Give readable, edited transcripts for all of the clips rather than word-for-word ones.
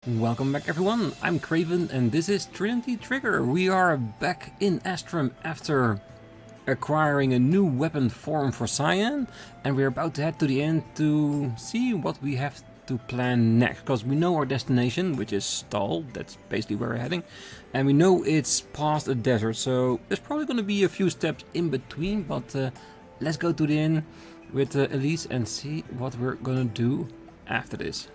Welcome back everyone, I'm Craven and this is Trinity Trigger. We are back in Astrum after acquiring a new weapon form for Cyan, and we're about to head to the end to see what we have to plan next, because we know our destination, which is Stall. That's basically where we're heading, and we know it's past a desert, so there's probably going to be a few steps in between, but let's go to the inn with Elise and see what we're gonna do after this.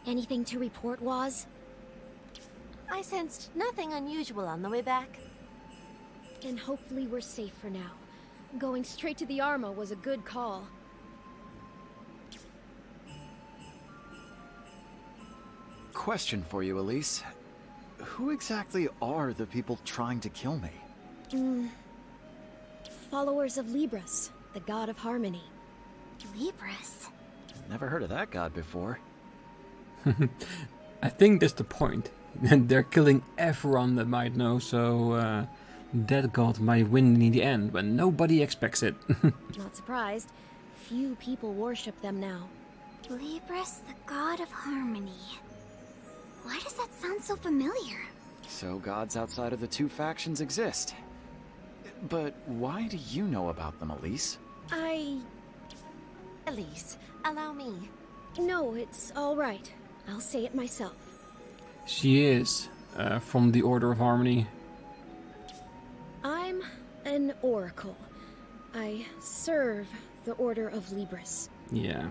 Anything to report, Waz? I sensed nothing unusual on the way back. And hopefully we're safe for now. Going straight to the Arma was a good call. Question for you, Elise. Who exactly are the people trying to kill me? Followers of Libras, the god of harmony. Libras? Never heard of that god before. I think that's the point. They're killing everyone that might know, so that god might win in the end when nobody expects it. Not surprised. Few people worship them now. Libras, the god of harmony. Why does that sound so familiar? So gods outside of the two factions exist. But why do you know about them, Elise? Elise, allow me. No, it's all right. I'll say it myself. She is from the Order of Harmony. I'm an oracle. I serve the Order of Libras. Yeah.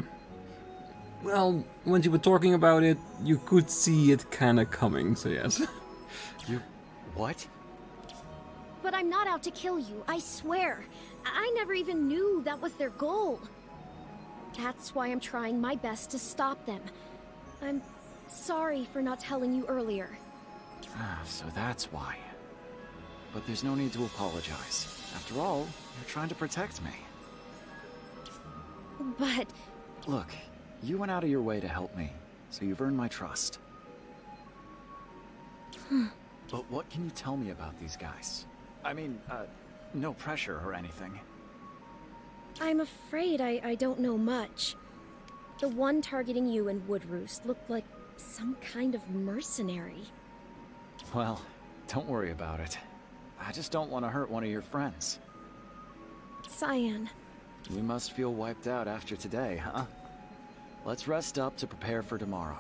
Well, when you were talking about it, you could see it kind of coming, so yes. You... what? But I'm not out to kill you, I swear. I never even knew that was their goal. That's why I'm trying my best to stop them. I'm sorry for not telling you earlier. So that's why. But there's no need to apologize. After all, you're trying to protect me. But... Look, you went out of your way to help me, so you've earned my trust. But what can you tell me about these guys? I mean, no pressure or anything. I'm afraid I don't know much. The one targeting you and Woodroost looked like some kind of mercenary. Well, don't worry about it. I just don't want to hurt one of your friends. Cyan. We must feel wiped out after today, huh? Let's rest up to prepare for tomorrow.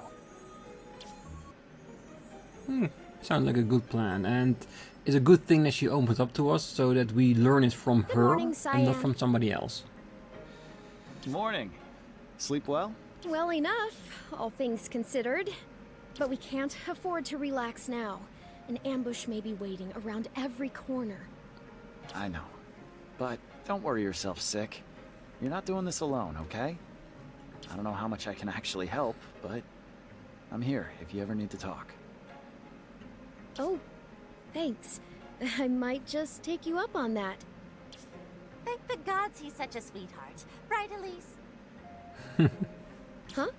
Sounds like a good plan, and it's a good thing that she opens up to us so that we learn it from her morning, and Cyan. not from somebody else. Morning. Sleep well? Well enough, all things considered. But we can't afford to relax now. An ambush may be waiting around every corner. I know. But don't worry yourself sick. You're not doing this alone, okay? I don't know how much I can actually help, but I'm here if you ever need to talk. Oh, thanks. I might just take you up on that. Thank the gods he's such a sweetheart. Right, Elise? Huh?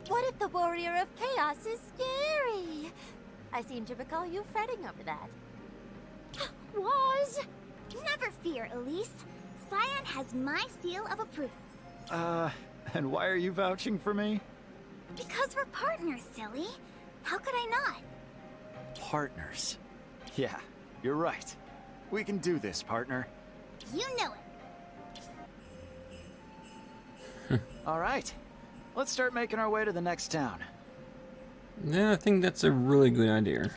What if the warrior of chaos is scary? I seem to recall you fretting over that. Was? Never fear, Elise. Cyan has my seal of approval. And why are you vouching for me? Because we're partners, silly. How could I not? Partners. Yeah, you're right. We can do this, partner. You know it. All right. Let's start making our way to the next town. Yeah, I think that's a really good idea.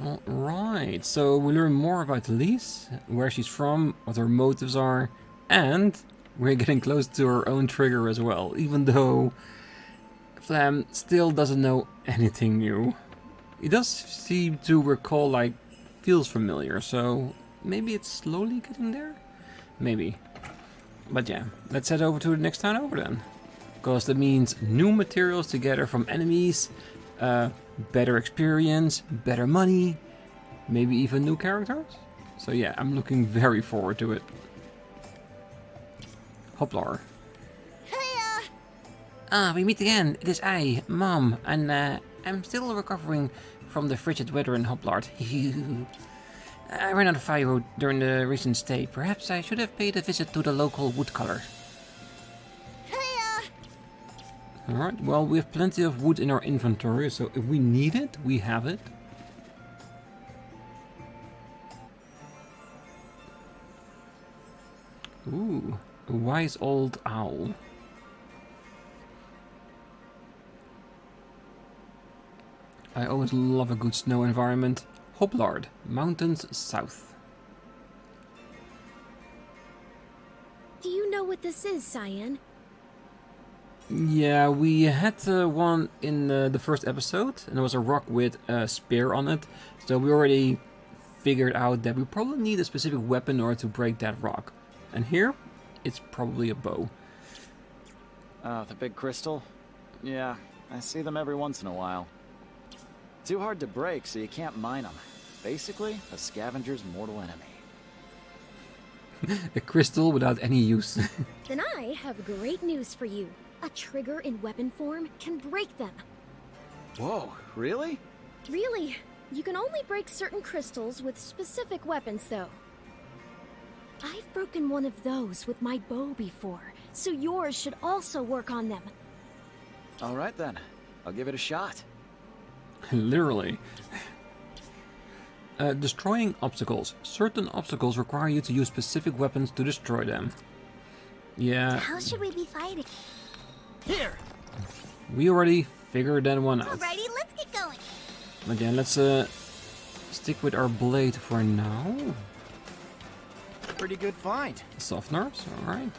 Alright, so we learn more about Elise, where she's from, what her motives are, and we're getting close to her own trigger as well, even though Flam still doesn't know anything new. He does seem to recall, like, feels familiar, so maybe it's slowly getting there? Maybe. But yeah, let's head over to the next town over then. Because that means new materials to gather from enemies, better experience, better money, maybe even new characters. So yeah, I'm looking very forward to it. Hoplar. Ah, we meet again. It is I, Mom, and I'm still recovering from the frigid weather in Hoplard. I ran out of firewood during the recent stay. Perhaps I should have paid a visit to the local woodcutter. Alright, well, we have plenty of wood in our inventory, so if we need it, we have it. Ooh, a wise old owl. I always love a good snow environment. Hoplard, mountains south. Do you know what this is, Cyan? Yeah, we had one in the first episode, and there was a rock with a spear on it. So we already figured out that we probably need a specific weapon in order to break that rock. And here, it's probably a bow. The big crystal? Yeah, I see them every once in a while. Too hard to break, so you can't mine them. Basically, a scavenger's mortal enemy. A crystal without any use. Then I have great news for you. A trigger in weapon form can break them. Whoa, really? Really, you can only break certain crystals with specific weapons, though. I've broken one of those with my bow before, so yours should also work on them. Alright then, I'll give it a shot. Literally. Destroying obstacles. Certain obstacles require you to use specific weapons to destroy them. Yeah. How should we be fighting? Here! We already figured that one out. Alrighty, let's get going. Again, let's stick with our blade for now. Pretty good find. Softeners, alright.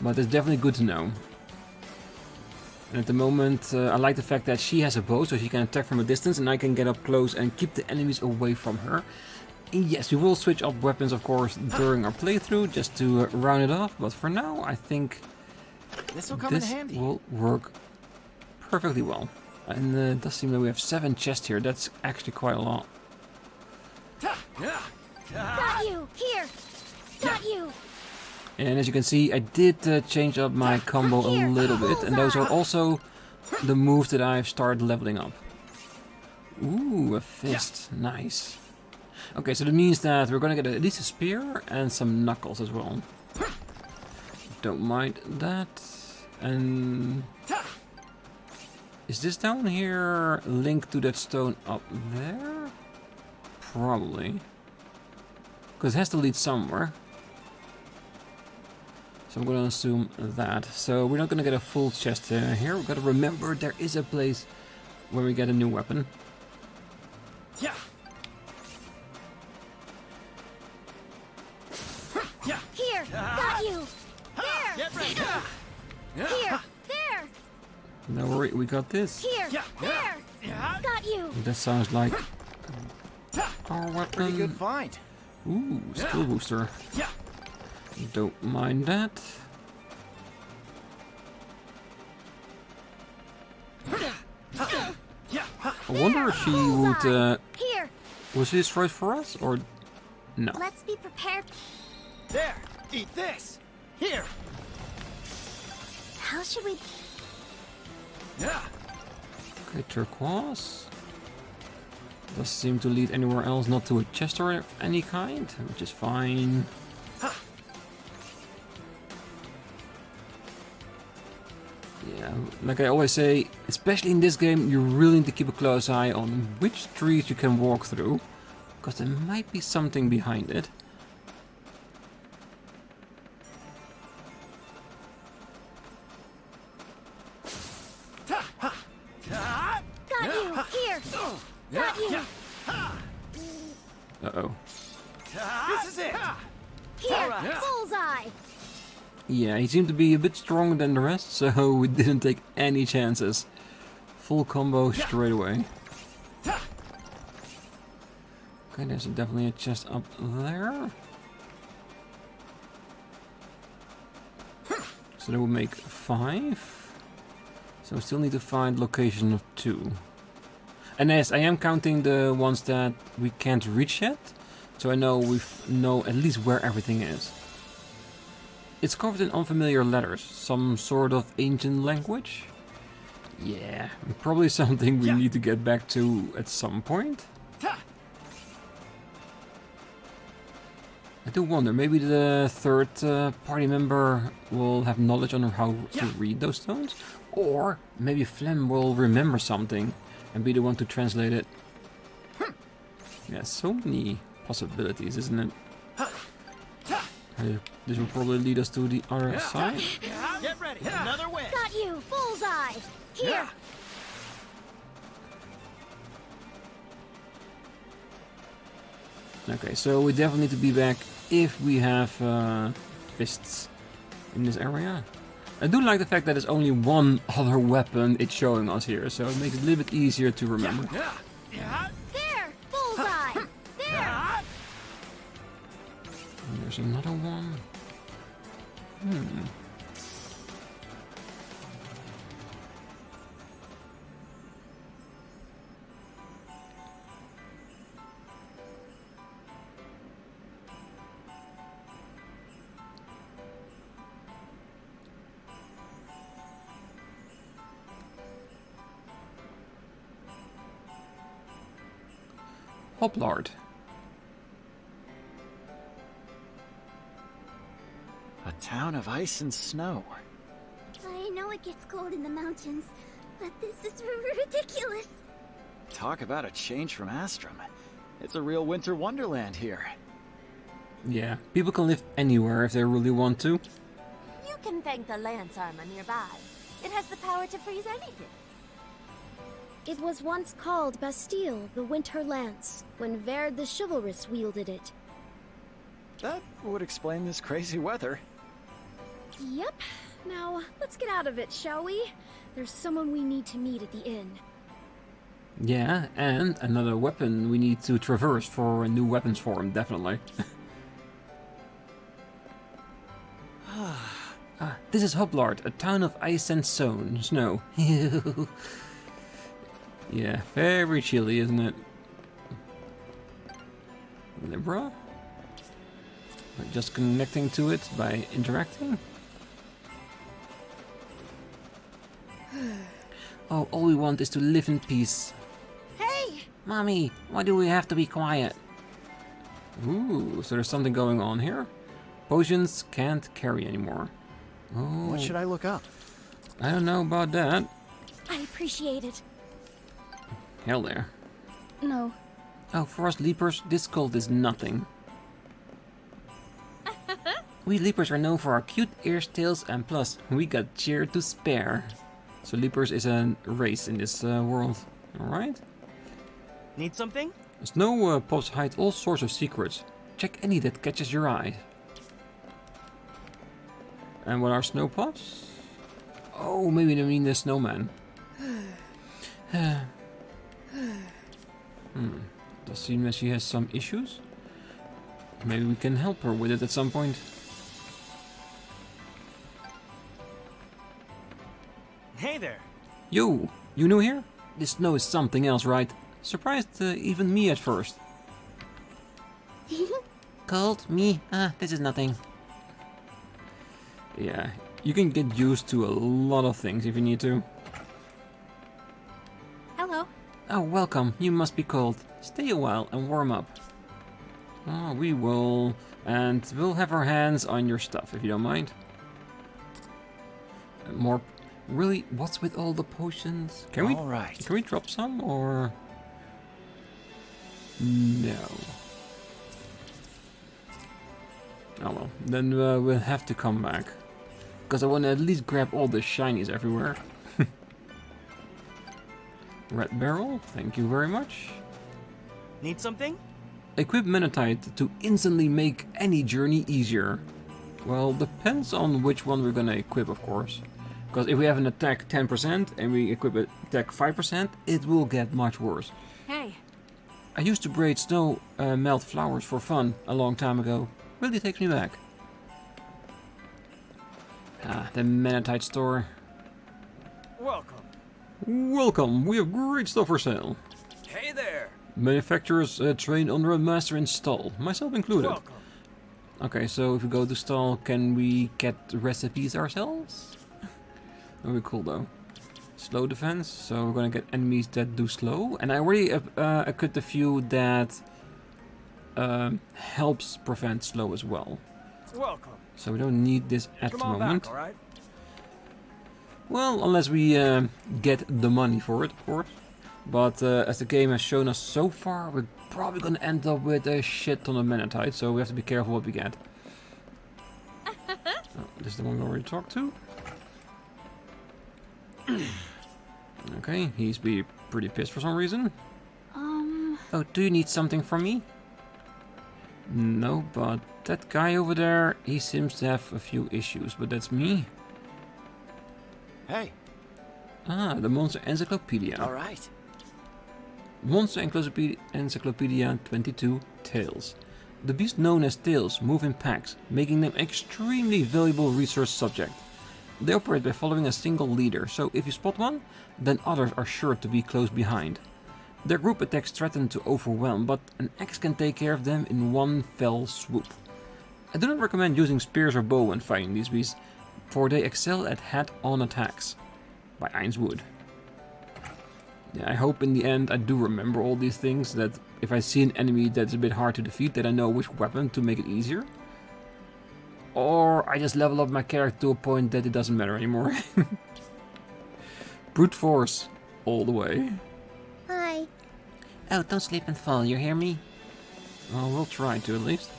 But it's definitely good to know. And at the moment, I like the fact that she has a bow, so she can attack from a distance, and I can get up close and keep the enemies away from her. And yes, we will switch up weapons, of course, during our playthrough, just to round it off. But for now, I think This will work perfectly well. And it does seem that we have 7 chests here. That's actually quite a lot. Got you! Here! Got you! And as you can see, I did change up my combo a little bit, and those are also the moves that I've started leveling up. Ooh, a fist. Nice. Okay, so that means that we're gonna get at least a spear and some knuckles as well. Don't mind that. And is this down here linked to that stone up there? Probably. Because it has to lead somewhere. So I'm gonna assume that. So we're not gonna get a full chest here. We've got to remember there is a place where we get a new weapon. Yeah. Here! Got you! There! Get ready. Here! There! No worry, we got this. Here! There! Got you! That sounds like our weapon. Pretty good find. Ooh, skill booster. Don't mind that. I wonder if she would. Here! Will she destroy it for us or no? Let's be prepared. There, eat this. Here. How should we... Okay, turquoise. Doesn't seem to lead anywhere else, not to a chest or of any kind, which is fine. Yeah, like I always say, especially in this game, you really need to keep a close eye on which trees you can walk through, because there might be something behind it. Got you! Here! Got you! Uh-oh. This is it. Here! Bullseye! Yeah, he seemed to be a bit stronger than the rest, so we didn't take any chances. Full combo straight away. Okay, there's definitely a chest up there. So that would make 5. So we still need to find location of 2. And yes, I am counting the ones that we can't reach yet. So I know we know at least where everything is. It's covered in unfamiliar letters, some sort of ancient language. Yeah, probably something we need to get back to at some point. I do wonder, maybe the third party member will have knowledge on how to read those stones? Or maybe Flem will remember something and be the one to translate it. Yeah, so many possibilities, isn't it? This will probably lead us to the other side. Get ready, another win. Got you! Bullseye! Here! Okay, so we definitely need to be back if we have fists in this area. I do like the fact that there's only one other weapon it's showing us here, so it makes it a little bit easier to remember. There! Bullseye! There! And there's another one. Hoplard. A town of ice and snow. I know it gets cold in the mountains, but this is ridiculous. Talk about a change from Astrum. It's a real winter wonderland here. Yeah, people can live anywhere if they really want to. You can thank the lance armor nearby. It has the power to freeze anything. It was once called Bastille, the Winter Lance, when Verd the Chivalrous wielded it. That would explain this crazy weather. Yep. Now, let's get out of it, shall we? There's someone we need to meet at the inn. Yeah, and another weapon we need to traverse for a new weapons form, definitely. This is Hoplard, a town of ice and snow. Yeah, very chilly, isn't it? Libra? We're just connecting to it by interacting? Oh, all we want is to live in peace. Hey! Mommy, why do we have to be quiet? Ooh, so there's something going on here. Potions can't carry anymore. Oh, What should I look up? I don't know about that. I appreciate it. Hell there. No. Oh, for us leapers, this cult is nothing. We leapers are known for our cute ears, tails, and plus, We got cheer to spare. So leapers is a race in this world. Alright? Need something? Snow puffs hide all sorts of secrets. Check any that catches your eye. And what are snow puffs? Oh, maybe they mean the snowman. Does seem that she has some issues. Maybe we can help her with it at some point. Hey there. Yo, you new here? This snow is something else, right? Surprised even me at first. cold, me, this is nothing. Yeah, you can get used to a lot of things if you need to. Hello. Oh, welcome, you must be cold. Stay a while and warm up. Oh, we will. And we'll have our hands on your stuff, if you don't mind. More... Really? What's with all the potions? Can we... All right. Can we drop some, or... No. Oh well, then we'll have to come back. Because I want to at least grab all the shinies everywhere. Red barrel, thank you very much. Need something? Equip Menatite to instantly make any journey easier. Well, depends on which one we're gonna equip, of course. Because if we have an attack 10% and we equip it attack 5%, it will get much worse. Hey. I used to braid snow melt flowers for fun a long time ago. Really takes me back. Ah, the Menatite store. Welcome. Welcome, we have great stuff for sale. Hey there. Manufacturers train under a master in stall, myself included. Welcome. Okay, so if we go to stall, can we get recipes ourselves? That would be cool though. Slow defense, so we're gonna get enemies that do slow. And I already equipped a few that helps prevent slow as well. Welcome. So we don't need this at Come the on moment. back, all right? Well, unless we get the money for it, of course. But as the game has shown us so far, we're probably going to end up with a shit ton of manatite, so we have to be careful what we get. Oh, this is the one we already talked to. Okay, he's be pretty pissed for some reason. Oh, do you need something from me? No, but that guy over there, he seems to have a few issues, but that's me. Hey, Ah, the Monster Encyclopedia. all right. Monster Encyclopedia 22 Tails. The beasts known as Tails move in packs, making them extremely valuable research subject. They operate by following a single leader, so if you spot one, then others are sure to be close behind. Their group attacks threaten to overwhelm, but an axe can take care of them in one fell swoop. I do not recommend using spears or bow when fighting these beasts, for they excel at head-on attacks. By Ainswood. Yeah, I hope in the end I do remember all these things, that if I see an enemy that's a bit hard to defeat, that I know which weapon to make it easier. Or I just level up my character to a point that it doesn't matter anymore. Brute force, all the way. Hi. Oh, don't slip and fall, you hear me? Well, we'll try to at least.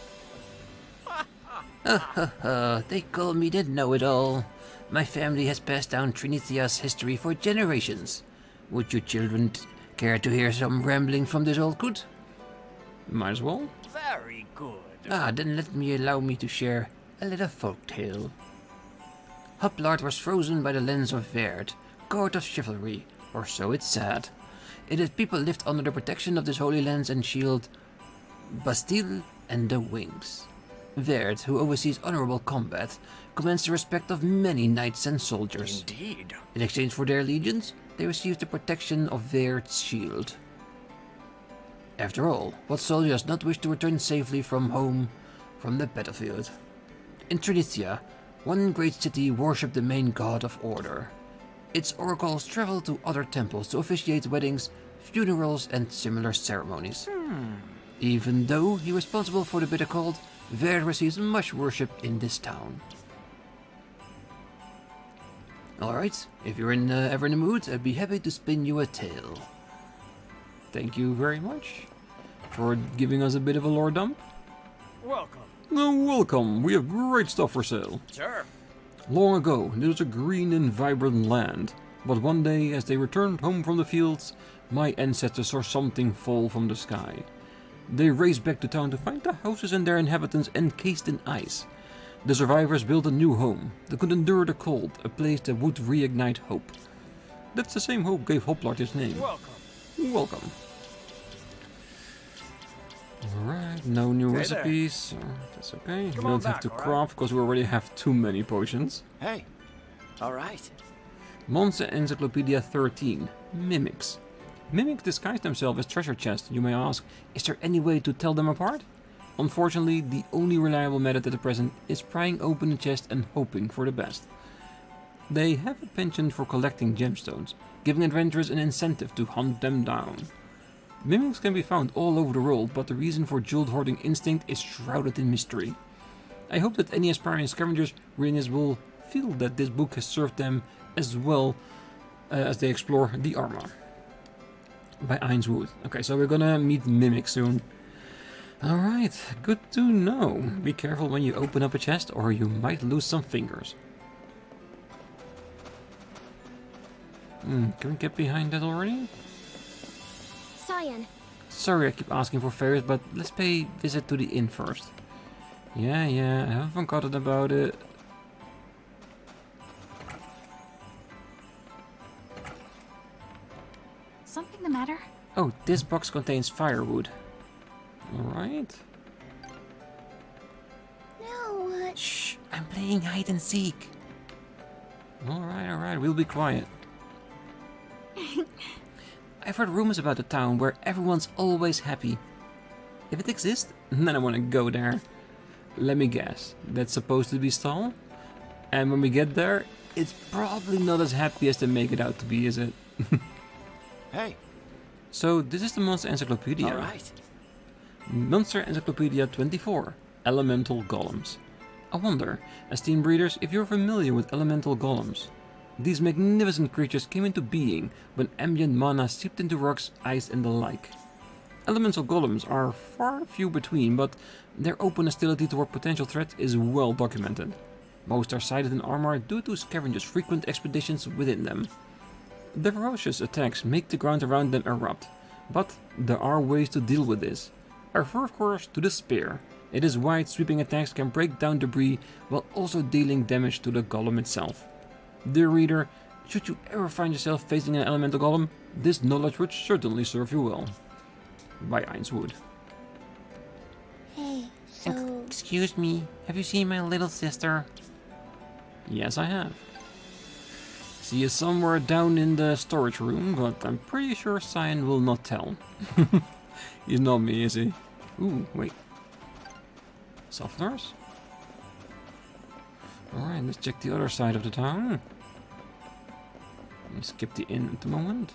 They call me the know-it-all. My family has passed down Trinitia's history for generations. Would you children care to hear some rambling from this old coot? Might as well. Very good. Then allow me to share a little folk tale. Hoplard was frozen by the lens of Verd, court of chivalry, or so it's said. Its people lived under the protection of this holy lens and shield, Bastille and the Wings. Verd, who oversees honorable combat, commands the respect of many knights and soldiers. Indeed. In exchange for their allegiance, they receive the protection of Verd's shield. After all, what soldier does not wish to return safely from home, from the battlefield? In Trinitia, one great city worshipped the main god of order. Its oracles travel to other temples to officiate weddings, funerals, and similar ceremonies. Even though he was responsible for the bitter cold, Verd receives much worship in this town. Alright, if you're ever in the mood, I'd be happy to spin you a tale. Thank you very much for giving us a bit of a lore dump. Welcome. Welcome, we have great stuff for sale. Sure. Long ago, there was a green and vibrant land, but one day, as they returned home from the fields, my ancestors saw something fall from the sky. They raced back to town to find the houses and their inhabitants encased in ice. The survivors built a new home that could endure the cold, a place that would reignite hope. That's the same hope gave Hoplard his name. Welcome. Welcome. Alright, no new Hey recipes, so that's okay. We Come don't on have back, to alright? craft because we already have too many potions. Hey, all right. Monster Encyclopedia 13. Mimics. Mimics disguise themselves as treasure chests. You may ask, is there any way to tell them apart? Unfortunately, the only reliable method at the present is prying open the chest and hoping for the best. They have a penchant for collecting gemstones, giving adventurers an incentive to hunt them down. Mimics can be found all over the world, but the reason for jewel hoarding instinct is shrouded in mystery. I hope that any aspiring scavengers reading this will feel that this book has served them as well as they explore the armor. By Ainswood. Okay, so we're gonna meet Mimics soon. Alright, good to know. Be careful when you open up a chest or you might lose some fingers. Can we get behind that already? Cyan, Sorry I keep asking for favors, but let's pay visit to the inn first. Yeah, I haven't forgotten about it. Something the matter? Oh, this box contains firewood. Alright. No, Shh, I'm playing hide and seek. Alright, we'll be quiet. I've heard rumors about a town where everyone's always happy. If it exists, then I want to go there. Let me guess, that's supposed to be Stahl? And when we get there, it's probably not as happy as they make it out to be, is it? Hey, So, this is the Monster Encyclopedia. all right. Monster Encyclopedia 24, Elemental Golems. I wonder, esteemed readers, if you're familiar with elemental golems. These magnificent creatures came into being when ambient mana seeped into rocks, ice and the like. Elemental golems are far few between, but their open hostility toward potential threats is well documented. Most are sighted in armor due to scavengers' frequent expeditions within them. Their ferocious attacks make the ground around them erupt, but there are ways to deal with this. I refer of course to the spear. Its wide sweeping attacks can break down debris while also dealing damage to the golem itself. Dear reader, should you ever find yourself facing an elemental golem, this knowledge would certainly serve you well. By Ainswood. Hey, so... Excuse me, have you seen my little sister? Yes, I have. She is somewhere down in the storage room, but I'm pretty sure Cyan will not tell. He's not me, is he? Ooh, wait. Softeners? Alright, let's check the other side of the town. Let me skip the inn at the moment.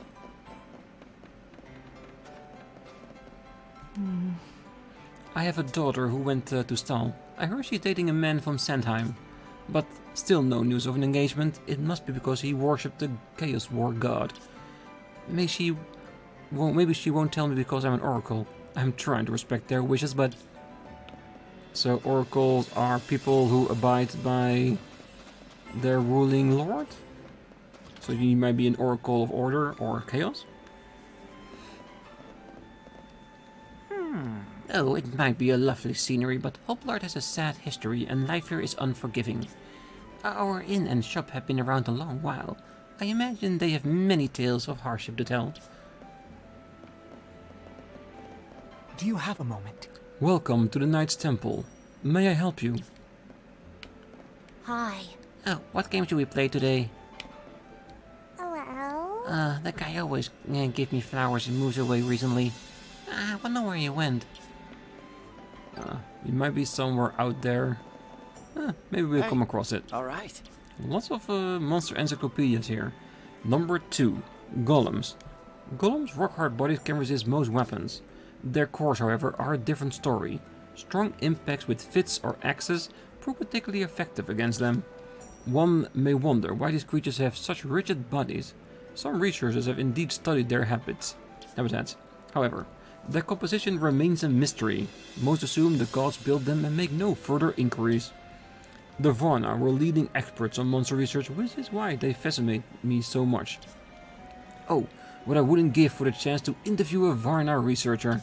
I have a daughter who went to Stal. I heard she's dating a man from Sandheim. But still no news of an engagement. It must be because he worshipped the Chaos War god. Maybe she won't tell me because I'm an oracle. I'm trying to respect their wishes, but... So oracles are people who abide by their ruling lord? So you might be an oracle of order or chaos? Oh, it might be a lovely scenery, but Hoplard has a sad history and life here is unforgiving. Our inn and shop have been around a long while. I imagine they have many tales of hardship to tell. Do you have a moment? Welcome to the Knight's Temple. May I help you? Hi. Oh, what game should we play today? Hello? That guy always gave me flowers and moves away recently. I wonder where he went. He might be somewhere out there. Maybe we'll come across it. All right. Lots of monster encyclopedias here. Number 2. Golems. Golems' rock-hard bodies can resist most weapons. Their cores, however, are a different story. Strong impacts with fists or axes prove particularly effective against them. One may wonder why these creatures have such rigid bodies. Some researchers have indeed studied their habitats. However, their composition remains a mystery. Most assume the gods built them and make no further inquiries. The Varna were leading experts on monster research, which is why they fascinate me so much. Oh, what I wouldn't give for the chance to interview a Varna researcher.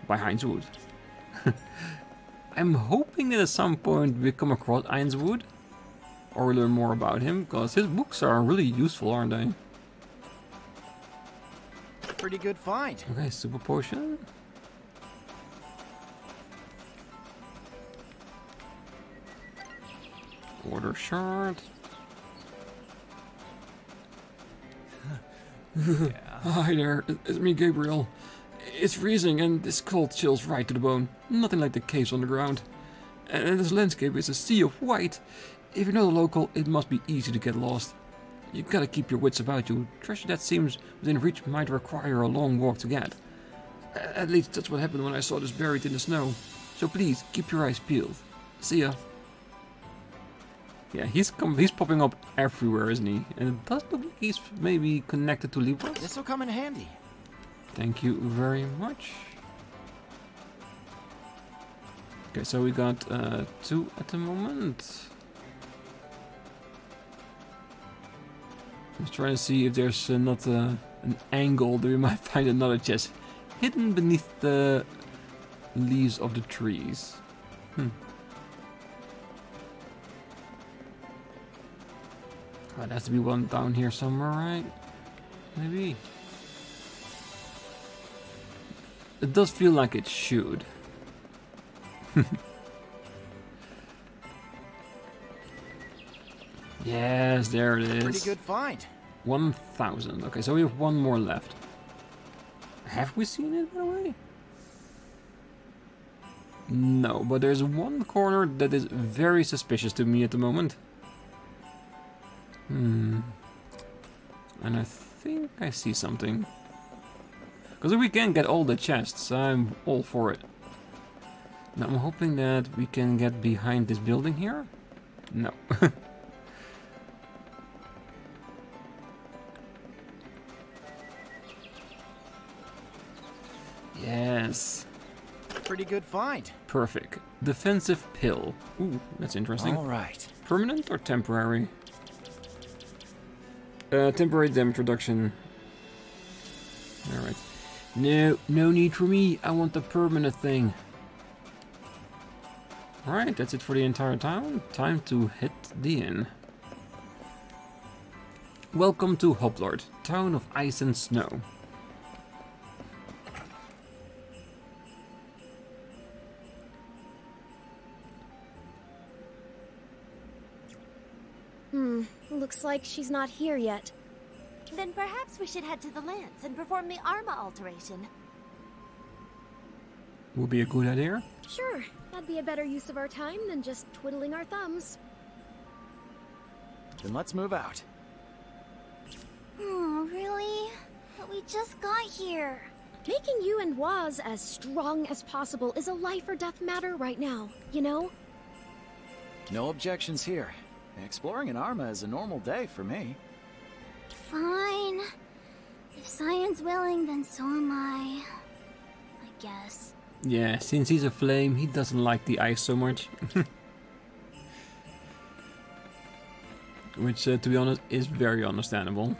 By Ainswood. I'm hoping that at some point we come across Ainswood. Or learn more about him, because his books are really useful, aren't they? Pretty good find. Okay, super potion. Order shard. Hi there, it's me, Gabriel. It's freezing and this cold chills right to the bone. Nothing like the caves on the ground. And this landscape is a sea of white. If you're not a local, it must be easy to get lost. You gotta keep your wits about you. Treasure that seems within reach might require a long walk to get. At least that's what happened when I saw this buried in the snow. So please, keep your eyes peeled. See ya. Yeah, he's popping up everywhere, isn't he? And it does look like he's maybe connected to Libra. This'll come in handy. Thank you very much. Okay, so we got 2 at the moment. I'm trying to see if there's not an angle that we might find another chest hidden beneath the leaves of the trees. Oh, there has to be one down here somewhere, right? Maybe. It does feel like it should. Yes, there it is. Pretty good find. 1,000. Okay, so we have one more left. Have we seen it, by the way? No, but there's one corner that is very suspicious to me at the moment. And I think I see something. Because if we can get all the chests, I'm all for it. Now I'm hoping that we can get behind this building here. No. Yes. Pretty good find. Perfect. Defensive pill. Ooh, that's interesting. All right. Permanent or temporary? Temporary damage reduction. Alright. No need for me. I want the permanent thing. Alright, that's it for the entire town. Time to hit the inn. Welcome to Hoplord, town of ice and snow. Looks like she's not here yet. Then perhaps we should head to the Lance and perform the armor alteration. Would be a good idea. Sure, that'd be a better use of our time than just twiddling our thumbs. Then let's move out. Really? But we just got here. Making you and Waz as strong as possible is a life or death matter right now, you know? No objections here. Exploring an Arma is a normal day for me. Fine. If Cyan's willing, then so am I guess. Yeah, since he's a flame, he doesn't like the ice so much. Which, to be honest, is very understandable.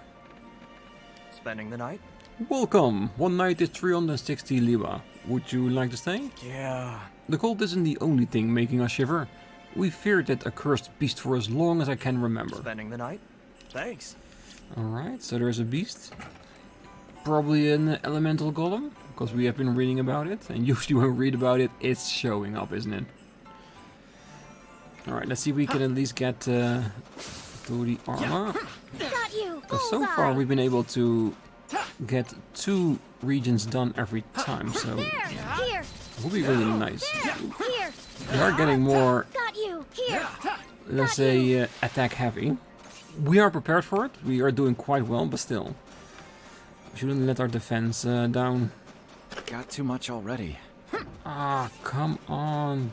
Spending the night? Welcome! One night is 360 Liwa. Would you like to stay? Yeah. The cold isn't the only thing making us shiver. We feared that accursed beast for as long as I can remember. Spending the night? Thanks. Alright, so there's a beast. Probably an elemental golem, because we have been reading about it. And usually when we read about it, it's showing up, isn't it? Alright, let's see if we can at least get to the armor. Got you! Because so far we've been able to get 2 regions done every time, so Here! it will be really nice. Here! We are getting more, Got you! Here! let's say, attack heavy. We are prepared for it. We are doing quite well, but still. We shouldn't let our defense down. Got too much already. Ah, come on.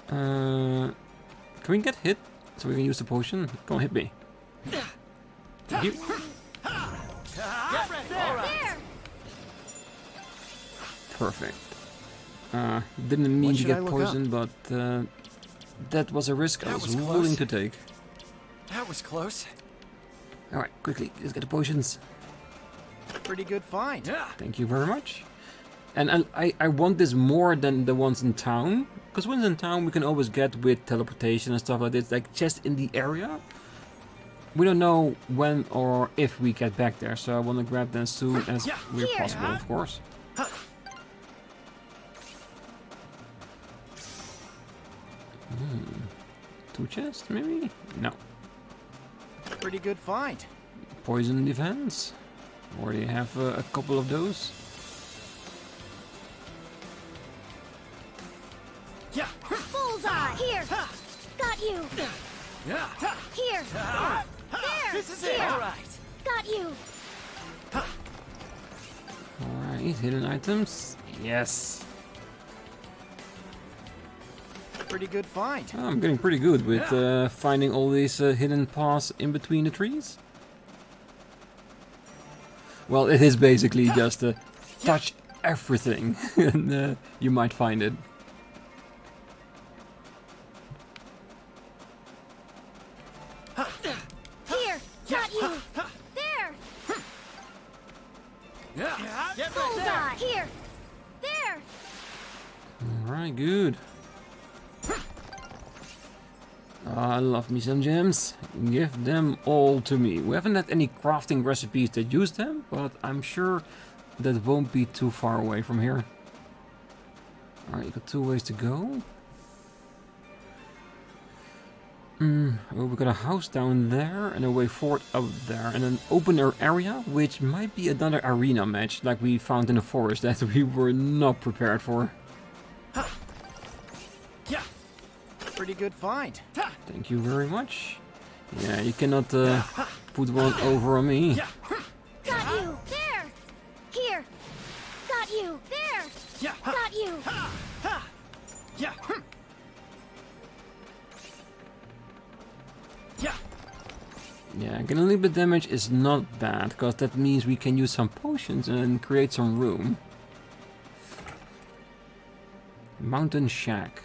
Can we get hit so we can use the potion? Come on, hit me. Thank you. There! Perfect. Didn't mean to should get I look poisoned, but that was a risk I That was was willing close. to take. That was close. Alright, quickly, let's get the potions. Pretty good find. Thank you very much. And I want this more than the ones in town. Because ones in town we can always get with teleportation and stuff like this. Like just in the area. We don't know when or if we get back there. So I want to grab them as soon as we're possible, of course. Two chests, maybe? No. Pretty good find. Poison defense. Already have a couple of those. Bullseye! Here! Got you! Here! There! This is Here! it. All right. Got you! Alright, hidden items. Yes. Pretty good find. I'm getting pretty good with finding all these hidden paths in between the trees. Well, it is basically just touch everything and you might find it. Here! Got you! There! Bullseye! Here! There! Alright, good. I love me some gems. Give them all to me. We haven't had any crafting recipes that use them, but I'm sure that won't be too far away from here. Alright, you got 2 ways to go. Oh, we got a house down there and a way forward up there and an open air area, which might be another arena match like we found in the forest that we were not prepared for. Pretty good find. Thank you very much. Yeah, you cannot put one over on me. Got you! There! Here! Got you! There! Yeah, getting a little bit damage is not bad, because that means we can use some potions and create some room. Mountain Shack.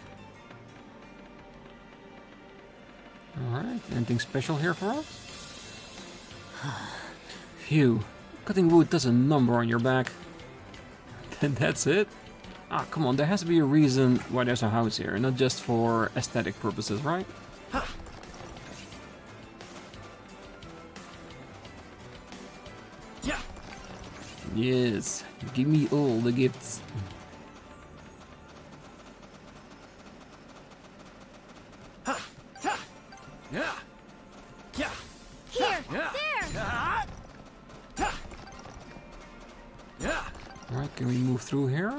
Alright, anything special here for us? Phew, cutting wood does a number on your back. That's it? Ah, come on, there has to be a reason why there's a house here, not just for aesthetic purposes, right? Yes, give me all the gifts. Here, there! Alright, can we move through here?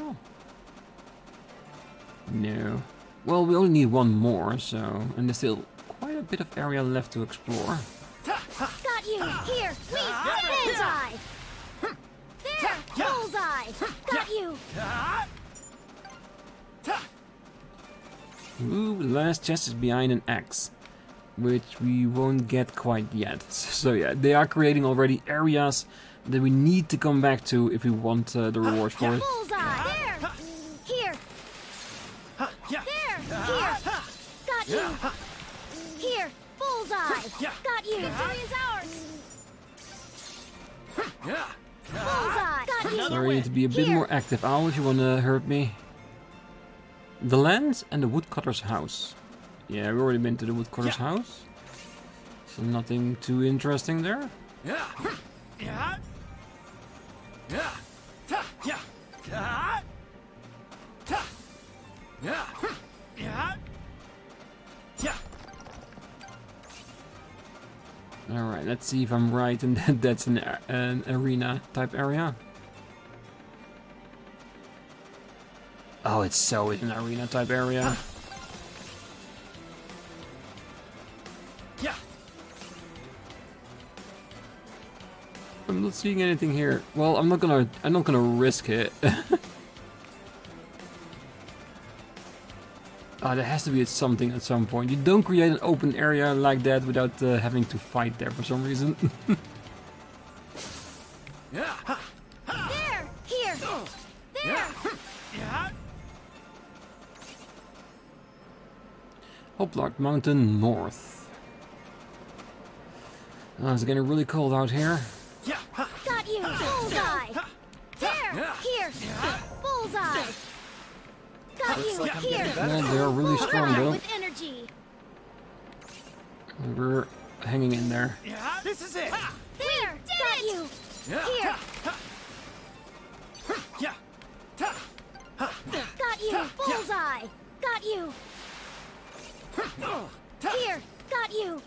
No. Well, we only need one more, so... And there's still quite a bit of area left to explore. Got you! Here! Bullseye! There! Bullseye! Got you! Ooh, the last chest is behind an axe, which we won't get quite yet. So yeah, they are creating already areas that we need to come back to if we want the rewards for it. Bullseye! There! Here! There! Here! Got you! Here! Bullseye! Got you! Victory is ours! Bullseye! Got you! Sorry, you need to be a bit more active, Owl, if you want to hurt me. The land and the woodcutter's house. Yeah, we've already been to the woodcutter's house. So nothing too interesting there. Alright, let's see if I'm right and that's an arena type area. Oh, it's so an arena type area. I'm not seeing anything here. Well, I'm not gonna risk it. There has to be something at some point. You don't create an open area like that without having to fight there for some reason. There! Here! There! Hoplart Mountain North. Oh, it's getting really cold out here. Got you! Bullseye! There! Here! Bullseye! Got you! Here! Yeah, they're really strong Bullseye though. with energy! We're hanging in there. This is it! There! Got you! Here! Got you! Bullseye! Got you! Here! Got you!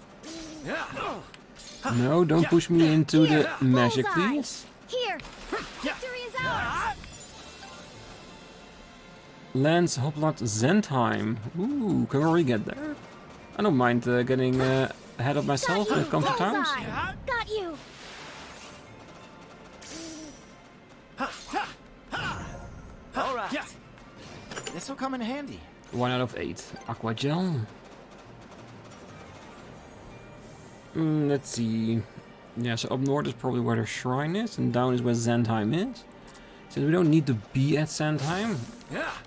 No, don't push me into the magic, Bullseye. please. Here! Victory is ours! Lance Hoplart Zendheim. Ooh, can we already get there? I don't mind getting ahead of myself when it comes to towns. Bullseye. Got you! All right. This will come in handy. 1 out of 8. Aqua Gel. Let's see. Yeah, so up north is probably where the shrine is, and down is where Zendheim is. Since we don't need to be at Zendheim,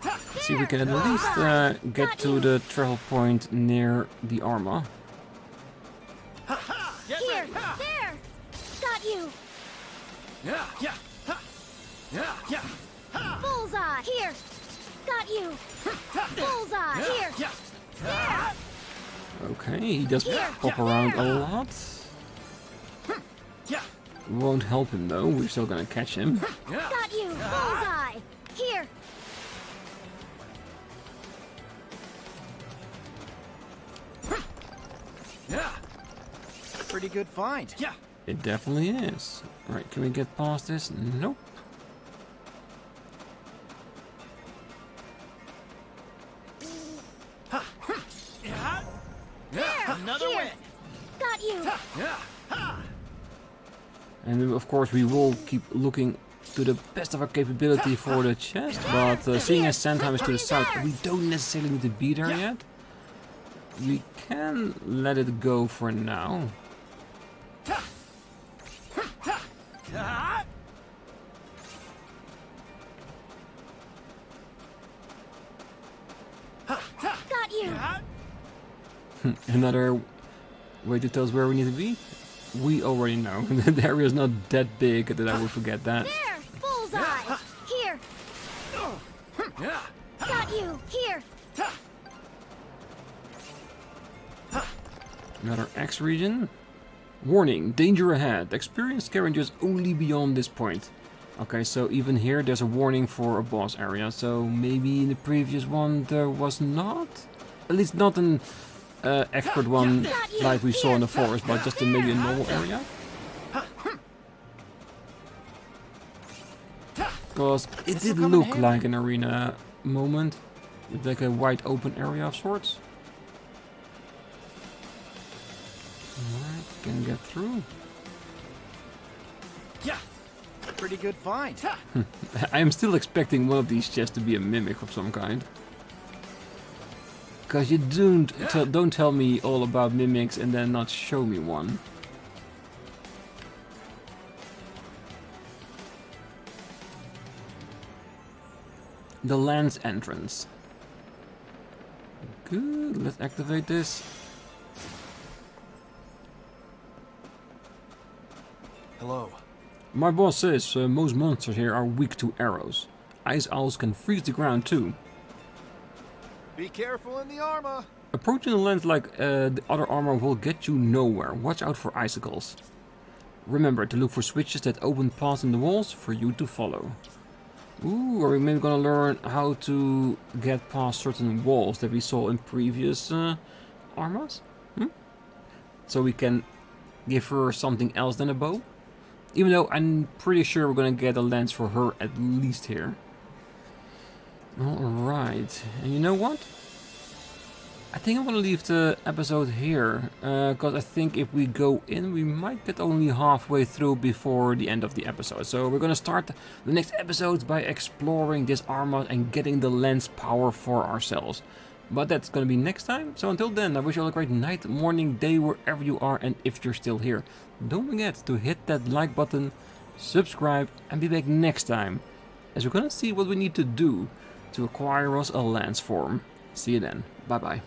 let's see if we can at least get to the travel point near the Arma. Here! There! Got you! Bullseye! Here! Got you! Bullseye! Here! There! Okay, he does pop around a lot. Won't help him though, we're still gonna catch him. Got you! Bullseye! Here! Pretty good find. It definitely is. Alright, can we get past this? Nope. There! Another Here! win. Got you! And of course we will keep looking to the best of our capability for the chest, but seeing as Zendheim is to the south, we don't necessarily need to be there yet. We can let it go for now. Got you! Another way to tell us where we need to be? We already know. The area is not that big that I would forget that. There! Bullseye! Here! Got you! Here! Another X region. Warning, danger ahead. Experience scavengers only beyond this point. Okay, so even here there's a warning for a boss area. So maybe in the previous one there was not? At least not an expert one like we saw in the forest, but just in maybe a normal area. Because it did look like an arena moment. With like a wide open area of sorts. Alright, can get through. Yeah. Pretty good find. I am still expecting one of these chests to be a mimic of some kind. Because you don't tell me all about mimics and then not show me one. The land's entrance. Good, let's activate this. Hello. My boss says most monsters here are weak to arrows. Ice owls can freeze the ground too. Be careful in the armor. Approaching the land like the other armor will get you nowhere. Watch out for icicles. Remember to look for switches that open paths in the walls for you to follow. Ooh, are we maybe gonna learn how to get past certain walls that we saw in previous armors? So we can give her something else than a bow? Even though I'm pretty sure we're gonna get a lance for her at least here. Alright, and you know what? I think I'm gonna leave the episode here, because I think if we go in, we might get only halfway through before the end of the episode. So we're gonna start the next episode by exploring this armor and getting the lens power for ourselves. But that's gonna be next time. So until then, I wish you all a great night, morning, day, wherever you are, and if you're still here, don't forget to hit that like button, subscribe, and be back next time, as we're gonna see what we need to do to acquire us a lance form. See you then. Bye bye.